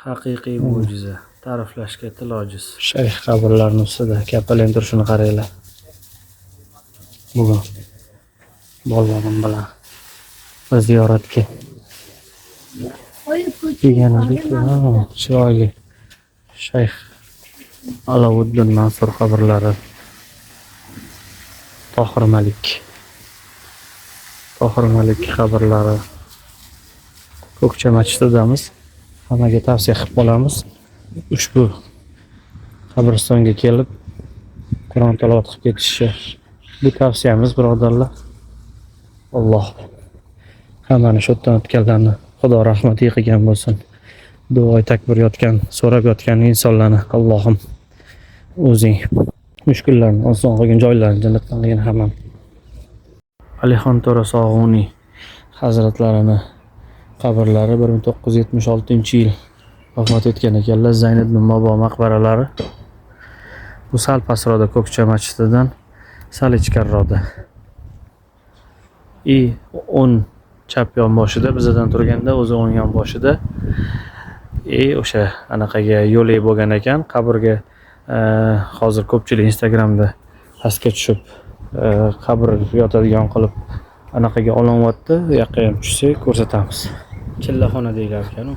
Haqiqiy mo'jiza. Ta'riflashga til ojiz. Shayx qabrlarining ustida kapalang turishini qaranglar. Bugun bolalarim bilan bir ziyoratga kelgan edik. Chiroyli. Shayx Alavuddin Mansur qabrlari. Tohir Malik qabrlari. Ko'kcha masjididamiz. Hammaga tavsiya qilib qolamiz. Ushbu qabristonga kelib Qur'on tilovat qilib ketishni bu tavsiyamiz, birodarlar. Alloh hammani shu yerdan o'tganlarni Xudo rahmatiga qilgan bo'lsin. Duo takbir yotgan, so'rab yotgan insonlarni Allohim o'zing mushkullarni oson qilgin, joylarini jannatdan qilgin hammam. Alixon To'ra Sog'uniy hazratlarini qabrlari 1976-yil vafot etgan ekanlar. Zayniddin Mobo maqbaralari. Bu sal pastroqda Ko'kcha masjididan sal ichkariroqda. 10 chap yon boshida bizdan turganda o'zi 10 yon boshida o'sha anaqaga yo'lak bo'lgan ekan. Qabrga hozir ko'pchilik Instagramda pastga tushib qabr yotadigan qilib anaqaga olonyapti. Yoqqa ham tushsak ko'rsatamiz. Chillaxona deyilar ekan u.